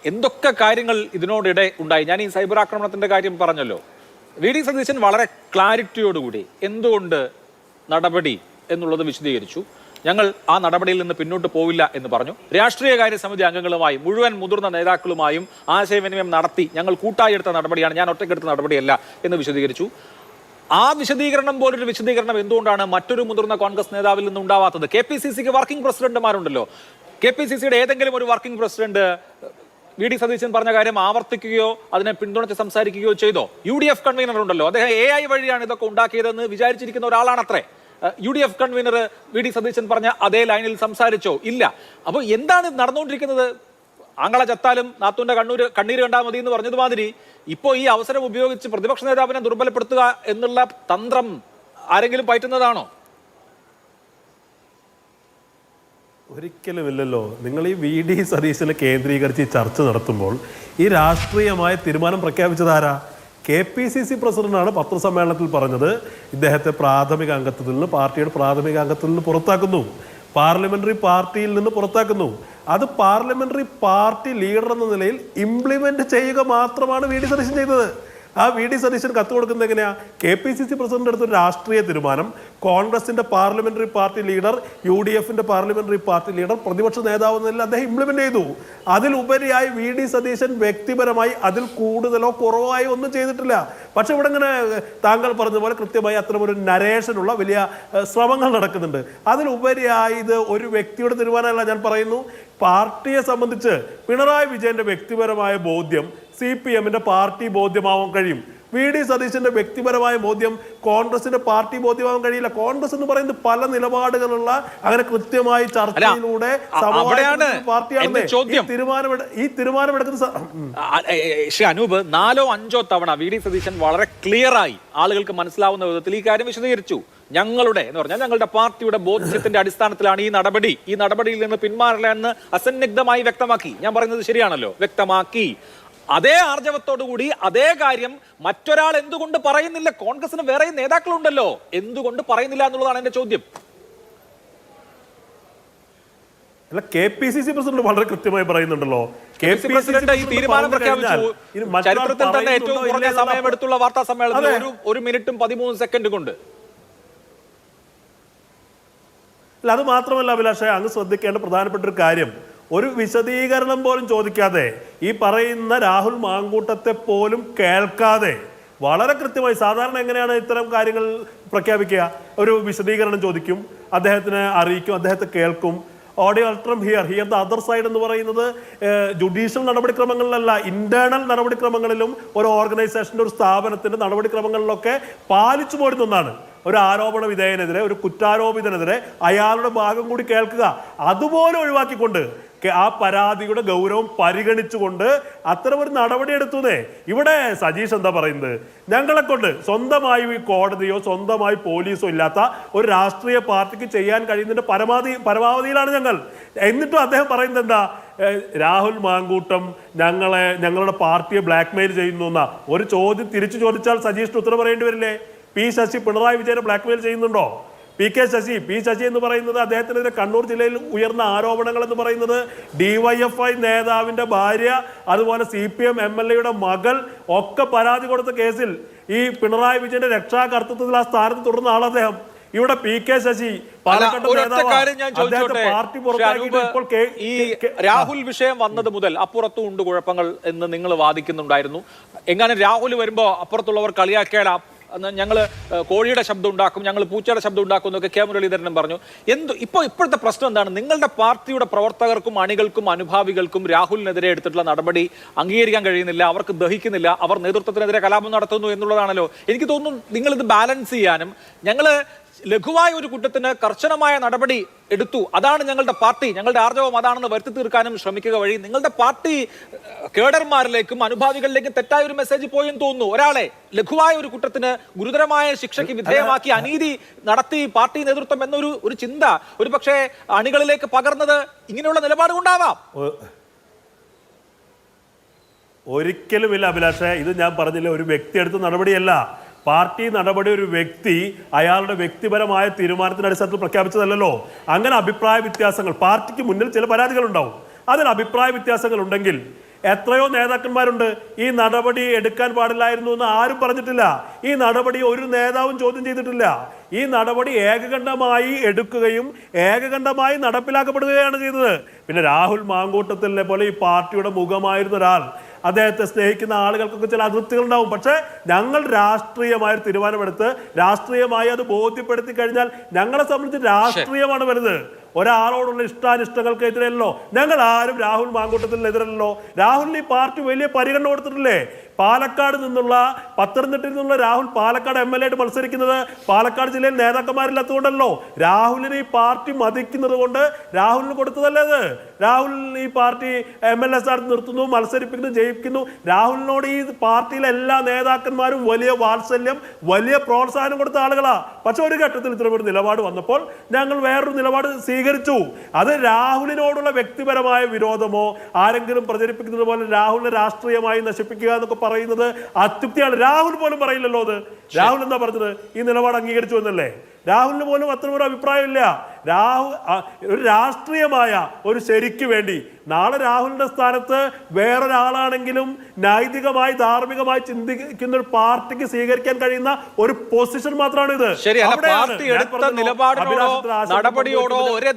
എന്തൊക്കെ കാര്യങ്ങൾ ഇതിനോടിടെ ഉണ്ടായി. ഞാൻ ഈ സൈബർ ആക്രമണത്തിന്റെ കാര്യം പറഞ്ഞല്ലോ. വി ഡി സതീശൻ വളരെ ക്ലാരിറ്റിയോടുകൂടി എന്തുകൊണ്ട് നടപടി എന്നുള്ളത് വിശദീകരിച്ചു. ഞങ്ങൾ ആ നടപടിയിൽ നിന്ന് പിന്നോട്ട് പോവില്ല എന്ന് പറഞ്ഞു. രാഷ്ട്രീയകാര്യ സമിതി അംഗങ്ങളുമായി മുഴുവൻ മുതിർന്ന നേതാക്കളുമായും ആശയവിനിമയം നടത്തി ഞങ്ങൾ കൂട്ടായി എടുത്ത നടപടിയാണ്, ഞാൻ ഒറ്റയ്ക്കെടുത്ത നടപടിയല്ല എന്ന് വിശദീകരിച്ചു. ആ വിശദീകരണം പോലൊരു വിശദീകരണം എന്തുകൊണ്ടാണ് മറ്റൊരു മുതിർന്ന കോൺഗ്രസ് നേതാവിൽ നിന്ന് ഉണ്ടാവാത്തത്? കെ പി സി സിക്ക് വർക്കിംഗ് പ്രസിഡന്റുമാരുണ്ടല്ലോ. കെ പി സി സിയുടെ ഏതെങ്കിലും ഒരു working president V D Satheesan പറഞ്ഞ കാര്യം ആവർത്തിക്കുകയോ അതിനെ പിന്തുണച്ച് സംസാരിക്കുകയോ ചെയ്തോ? യു ഡി എഫ് കൺവീനർ ഉണ്ടല്ലോ, അദ്ദേഹം AI വഴിയാണ് ഇതൊക്കെ ഉണ്ടാക്കിയതെന്ന് വിചാരിച്ചിരിക്കുന്ന ഒരാളാണത്രേ. U D F convener V D Satheesan പറഞ്ഞ അതേ ലൈനിൽ സംസാരിച്ചോ? ഇല്ല. അപ്പോൾ എന്താണ് നടന്നുകൊണ്ടിരിക്കുന്നത്? ആങ്ങളെ ചത്താലും നാത്തൂന്റെ കണ്ണീര് കണ്ടാൽ മതി എന്ന് പറഞ്ഞതുമാതിരി ഇപ്പോൾ ഈ അവസരം ഉപയോഗിച്ച് പ്രതിപക്ഷ നേതാവിനെ ദുർബലപ്പെടുത്തുക എന്നുള്ള തന്ത്രം ആരെങ്കിലും പയറ്റുന്നതാണോ? ഒരിക്കലുമില്ലല്ലോ. നിങ്ങൾ ഈ വി ഡി സതീശനെ കേന്ദ്രീകരിച്ച് ചർച്ച നടത്തുമ്പോൾ ഈ രാഷ്ട്രീയമായ തീരുമാനം പ്രഖ്യാപിച്ചതാരാ? കെ പി സി സി പ്രസിഡന്റാണ് പത്രസമ്മേളനത്തിൽ പറഞ്ഞത് ഇദ്ദേഹത്തെ പ്രാഥമിക അംഗത്വത്തിൽ നിന്ന്, പാർട്ടിയുടെ പ്രാഥമിക അംഗത്തിൽ നിന്ന് പുറത്താക്കുന്നു, പാർലമെന്ററി പാർട്ടിയിൽ നിന്ന് പുറത്താക്കുന്നു. അത് പാർലമെന്ററി പാർട്ടി ലീഡർ എന്ന നിലയിൽ ഇംപ്ലിമെന്റ് ചെയ്യുക മാത്രമാണ് വി ഡി സതീശൻ ചെയ്തത്. ആ വി ഡി സതീശൻ കത്ത് കൊടുക്കുന്നത് എങ്ങനെയാ? K P C C president എടുത്തൊരു രാഷ്ട്രീയ തീരുമാനം കോൺഗ്രസിന്റെ parliamentary party leader, U D എഫിന്റെ പാർലമെന്ററി പാർട്ടി ലീഡർ, പ്രതിപക്ഷ നേതാവ് എന്നല്ല അദ്ദേഹം ഇംപ്ലിമെന്റ് ചെയ്തു. അതിലുപരിയായി വി ഡി സതീശൻ വ്യക്തിപരമായി അതിൽ കൂടുതലോ കുറവായോ ഒന്നും ചെയ്തിട്ടില്ല. പക്ഷെ ഇവിടെ ഇങ്ങനെ താങ്കൾ പറഞ്ഞതുപോലെ കൃത്യമായി അത്തരമൊരു നരേഷനുള്ള വലിയ ശ്രമങ്ങൾ നടക്കുന്നുണ്ട്. അതിലുപരിയായി ഇത് ഒരു വ്യക്തിയുടെ തീരുമാനമല്ല. ഞാൻ പറയുന്നു, പാർട്ടിയെ സംബന്ധിച്ച് പിണറായി വിജയന്റെ വ്യക്തിപരമായ ബോധ്യം CPM-ന്റെ പാർട്ടി ബോധ്യമാവാൻ കഴിയും. വി ഡി സതീശന്റെ വ്യക്തിപരമായ ബോധ്യം കോൺഗ്രസിന്റെ പാർട്ടി ബോധ്യമാവാൻ കഴിയില്ല. കോൺഗ്രസ് എന്ന് പറയുന്നത് പല നിലപാടുകളുള്ള അങ്ങനെ കൃത്യമായി ചർച്ചയിലൂടെ പാർട്ടിയാണ് ഈ തീരുമാനമെടുക്കുന്ന. ശ്രീ അനൂപ്, 4ഓ 5ഓ തവണ വി ഡി സതീശൻ വളരെ ക്ലിയറായി ആളുകൾക്ക് മനസ്സിലാവുന്ന വിധത്തിൽ ഈ കാര്യം വിശദീകരിച്ചു. ഞങ്ങളുടെ എന്ന് പറഞ്ഞാൽ ഞങ്ങളുടെ പാർട്ടിയുടെ ബോധ്യത്തിന്റെ അടിസ്ഥാനത്തിലാണ് ഈ നടപടിയിൽ നിന്ന് പിന്മാറില്ല എന്ന് അസന്നിഗ്ധമായി വ്യക്തമാക്കി. ഞാൻ പറയുന്നത് ശരിയാണല്ലോ, വ്യക്തമാക്കി. അതേ ആർജവത്തോടുകൂടി അതേ കാര്യം മറ്റൊരാൾ എന്തുകൊണ്ട് പറയുന്നില്ല? കോൺഗ്രസിന് വേറെ നേതാക്കളുണ്ടല്ലോ, എന്തുകൊണ്ട് പറയുന്നില്ല എന്നുള്ളതാണ് എന്റെ ചോദ്യം. അല്ല, K P C C president വളരെ കൃത്യമായി പറയുന്നുണ്ടല്ലോ. കെ പി പ്രസിഡന്റ് ഈ തീരുമാനം പ്രഖ്യാപിച്ചു. ചരിത്രത്തിൽ തന്നെ ഏറ്റവും കുറഞ്ഞ സമയമെടുത്തുള്ള വാർത്താ സമ്മേളനത്തിൽ 1 മിനിറ്റും 13 സെക്കൻഡ് കൊണ്ട്. അല്ല, അത് മാത്രമല്ല അഭിലാഷേ, അങ്ങ് ശ്രദ്ധിക്കേണ്ട പ്രധാനപ്പെട്ട ഒരു കാര്യം, ഒരു വിശദീകരണം പോലും ചോദിക്കാതെ ഈ പറയുന്ന രാഹുൽ മാങ്കൂട്ടത്തെ പോലും കേൾക്കാതെ വളരെ കൃത്യമായി, സാധാരണ എങ്ങനെയാണ് ഇത്തരം കാര്യങ്ങൾ പ്രഖ്യാപിക്കുക? ഒരു വിശദീകരണം ചോദിക്കും, അദ്ദേഹത്തിന് അറിയിക്കും, അദ്ദേഹത്തെ കേൾക്കും. ഓഡിയോ അൾട്രം ഹിയർ ദ അതർ സൈഡ് എന്ന് പറയുന്നത് ജുഡീഷ്യൽ നടപടിക്രമങ്ങളിലല്ല, ഇന്റേണൽ നടപടിക്രമങ്ങളിലും ഒരു ഓർഗനൈസേഷൻ്റെ, ഒരു സ്ഥാപനത്തിന്റെ നടപടിക്രമങ്ങളിലൊക്കെ പാലിച്ചു പോരുന്ന ഒന്നാണ്. ഒരു ആരോപണ വിധേയനെതിരെ, ഒരു കുറ്റാരോപിതനെതിരെ അയാളുടെ ഭാഗം കൂടി കേൾക്കുക. അതുപോലെ ഒഴിവാക്കിക്കൊണ്ട് ആ പരാതിയുടെ ഗൗരവം പരിഗണിച്ചുകൊണ്ട് അത്തരമൊരു നടപടി എടുത്തതേ. ഇവിടെ സജീഷ് എന്താ പറയുന്നത്? ഞങ്ങളെ കൊണ്ട് സ്വന്തമായി കോടതിയോ സ്വന്തമായി പോലീസോ ഇല്ലാത്ത ഒരു രാഷ്ട്രീയ പാർട്ടിക്ക് ചെയ്യാൻ കഴിയുന്നതിന്റെ പരമാവധിയിലാണ് ഞങ്ങൾ. എന്നിട്ടും അദ്ദേഹം പറയുന്നത് എന്താ? രാഹുൽ മാങ്കൂട്ടം ഞങ്ങളുടെ പാർട്ടിയെ ബ്ലാക്ക്മെയിൽ ചെയ്യുന്നു എന്ന ഒരു ചോദ്യം തിരിച്ചു ചോദിച്ചാൽ സജീഷിന് ഉത്തരം പറയേണ്ടി വരില്ലേ? പി ശശി പിണറായി വിജയനെ ബ്ലാക്ക്മെയിൽ ചെയ്യുന്നുണ്ടോ? പി ശശി എന്ന് പറയുന്നത് അദ്ദേഹത്തിനെതിരെ കണ്ണൂർ ജില്ലയിൽ ഉയർന്ന ആരോപണങ്ങൾ എന്ന് പറയുന്നത് DYFI നേതാവിന്റെ ഭാര്യ, അതുപോലെ CPM MLA-യുടെ മകൾ ഒക്കെ പരാതി കൊടുത്ത കേസിൽ ഈ പിണറായി വിജയന്റെ രക്ഷാകർത്തൃത്വത്തിൽ ആ സ്ഥാനത്ത് തുടർന്ന ആൾ അദ്ദേഹം. ഇവിടെ PK ശശി ഈ രാഹുൽ വിഷയം വന്നത് മുതൽ അപ്പുറത്തും ഉണ്ട് കുഴപ്പങ്ങൾ എന്ന് നിങ്ങൾ വാദിക്കുന്നുണ്ടായിരുന്നു. എങ്ങനെ രാഹുൽ വരുമ്പോ അപ്പുറത്തുള്ളവർ കളിയാക്കിയാൽ ഞങ്ങൾ കോഴിയുടെ ശബ്ദം ഉണ്ടാക്കും, ഞങ്ങൾ പൂച്ചയുടെ ശബ്ദം ഉണ്ടാക്കും എന്നൊക്കെ കെ മുരളീധരനും പറഞ്ഞു. ഇപ്പോഴത്തെ പ്രശ്നം എന്താണ്? നിങ്ങളുടെ പാർട്ടിയുടെ പ്രവർത്തകർക്കും അണികൾക്കും അനുഭാവികൾക്കും രാഹുലിനെതിരെ എടുത്തിട്ടുള്ള നടപടി അംഗീകരിക്കാൻ കഴിയുന്നില്ല, അവർക്ക് ദഹിക്കുന്നില്ല, അവർ നേതൃത്വത്തിനെതിരെ കലാപം നടത്തുന്നു എന്നുള്ളതാണല്ലോ. എനിക്ക് തോന്നുന്നു നിങ്ങളിത് ബാലൻസ് ചെയ്യാനും ഞങ്ങൾ ലഘുവായ ഒരു കുറ്റത്തിന് കർശനമായ നടപടി എടുത്തു, അതാണ് ഞങ്ങളുടെ പാർട്ടി, ഞങ്ങളുടെ ആർജവം അതാണെന്ന് വരുത്തി തീർക്കാനും ശ്രമിക്കുക വഴി നിങ്ങളുടെ പാർട്ടി കേഡർമാരിലേക്കും അനുഭാവികളിലേക്കും തെറ്റായ ഒരു മെസ്സേജ് പോയെന്ന് തോന്നുന്നു. ഒരാളെ ലഘുവായ ഒരു കുറ്റത്തിന് ഗുരുതരമായ ശിക്ഷയ്ക്ക് വിധേയമാക്കി അനീതി നടത്തി പാർട്ടി നേതൃത്വം എന്നൊരു ചിന്ത ഒരു പക്ഷേ അണികളിലേക്ക് പകർന്നത് ഇങ്ങനെയുള്ള നിലപാട് കൊണ്ടാവാം. ഒരിക്കലുമില്ല അഭിലാഷേ, ഇത് ഞാൻ പറഞ്ഞില്ല, ഒരു വ്യക്തി എടുത്ത നടപടിയല്ല. പാർട്ടി നടപടി ഒരു വ്യക്തി അയാളുടെ വ്യക്തിപരമായ തീരുമാനത്തിന്റെ അടിസ്ഥാനത്തിൽ പ്രഖ്യാപിച്ചതല്ലോ. അങ്ങനെ അഭിപ്രായ വ്യത്യാസങ്ങൾ, പാർട്ടിക്ക് മുന്നിൽ ചില പരാതികൾ ഉണ്ടാവും, അതിൽ അഭിപ്രായ വ്യത്യാസങ്ങൾ ഉണ്ടെങ്കിൽ എത്രയോ നേതാക്കന്മാരുണ്ട് ഈ നടപടി എടുക്കാൻ പാടില്ലായിരുന്നു എന്ന് ആരും പറഞ്ഞിട്ടില്ല. ഈ നടപടി ഒരു നേതാവും ചോദ്യം ചെയ്തിട്ടില്ല. ഈ നടപടി ഏകകണ്ഠമായി എടുക്കുകയും ഏകകണ്ഠമായി നടപ്പിലാക്കപ്പെടുകയാണ് ചെയ്തത്. പിന്നെ രാഹുൽ മാങ്കൂട്ടത്തിലെ പോലെ ഈ പാർട്ടിയുടെ മുഖമായിരുന്ന ഒരാൾ, അദ്ദേഹത്തെ സ്നേഹിക്കുന്ന ആളുകൾക്കൊക്കെ ചില അതൃപ്തികൾ ഉണ്ടാവും. പക്ഷേ ഞങ്ങൾ രാഷ്ട്രീയമായ ഒരു തീരുമാനമെടുത്ത് രാഷ്ട്രീയമായി അത് ബോധ്യപ്പെടുത്തി കഴിഞ്ഞാൽ ഞങ്ങളെ സംബന്ധിച്ച് രാഷ്ട്രീയമാണ് വലുത്. ഒരാളോടുള്ള ഇഷ്ടാനിഷ്ടങ്ങൾക്ക് എതിരല്ലോ. ഞങ്ങൾ ആരും രാഹുൽ മാങ്കൂട്ടത്തിനെതിരല്ലോ. രാഹുലിന് ഈ പാർട്ടി വലിയ പരിഗണന കൊടുത്തിട്ടില്ലേ? പാലക്കാട് നിന്നുള്ള, പത്തനംതിട്ടയിൽ നിന്നുള്ള രാഹുൽ പാലക്കാട് MLA ആയിട്ട് മത്സരിക്കുന്നത് പാലക്കാട് ജില്ലയിൽ നേതാക്കന്മാരില്ലാത്തതുകൊണ്ടല്ലോ. രാഹുലിനെ ഈ പാർട്ടി മതിക്കുന്നത് കൊണ്ട് രാഹുലിന് കൊടുത്തതല്ലേ അത്? രാഹുലിന് ഈ പാർട്ടി MLA സ്ഥാനത്ത് നിർത്തുന്നു, മത്സരിപ്പിക്കുന്നു, ജയിക്കുന്നു. രാഹുലിനോട് ഈ പാർട്ടിയിലെ എല്ലാ നേതാക്കന്മാരും വലിയ വാത്സല്യം, വലിയ പ്രോത്സാഹനം കൊടുത്ത ആളുകളാ. പക്ഷെ ഒരു ഘട്ടത്തിൽ ഇത്തരമൊരു നിലപാട് വന്നപ്പോൾ ഞങ്ങൾ വേറൊരു നിലപാട് സ്വീകരിച്ചു. അത് രാഹുലിനോടുള്ള വ്യക്തിപരമായ വിരോധമോ ആരെങ്കിലും പ്രചരിപ്പിക്കുന്നത് പോലെ രാഹുലിനെ രാഷ്ട്രീയമായി നശിപ്പിക്കുക എന്നൊക്കെ പറയുന്നത് അത്യുക്തിയാണ്. രാഹുൽ പോലും പറയില്ലല്ലോ അത്. രാഹുൽ എന്താ പറഞ്ഞത്? ഈ നിലപാട് അംഗീകരിച്ചു എന്നല്ലേ? രാഹുലിന് പോലും അത്തരമൊരു അഭിപ്രായമില്ല. ഒരു രാഷ്ട്രീയമായ ഒരു ശരിക്ക് വേണ്ടി നാളെ രാഹുലിന്റെ സ്ഥാനത്ത് വേറൊരാളാണെങ്കിലും നൈതികമായി ധാർമ്മികമായി ചിന്തിക്കുന്ന ഒരു പാർട്ടിക്ക് സ്വീകരിക്കാൻ കഴിയുന്ന ഒരു പൊസിഷൻ മാത്രമാണ് ഇത്. പാർട്ടി എടുത്ത നിലപാടിനോടോ നടപടിയോടോ ഒരു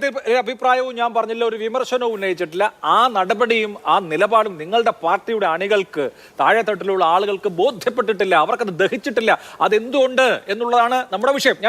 അഭിപ്രായവും ഞാൻ പറഞ്ഞില്ല, ഒരു വിമർശനവും ഉന്നയിച്ചിട്ടില്ല. ആ നടപടിയും ആ നിലപാടും നിങ്ങളുടെ പാർട്ടിയുടെ അണികൾക്ക്, താഴെത്തട്ടിലുള്ള ആളുകൾക്ക് ബോധ്യപ്പെട്ടിട്ടില്ല, അവർക്കത് ദഹിച്ചിട്ടില്ല. അതെന്തുകൊണ്ട് എന്നുള്ളതാണ് നമ്മുടെ വിഷയം.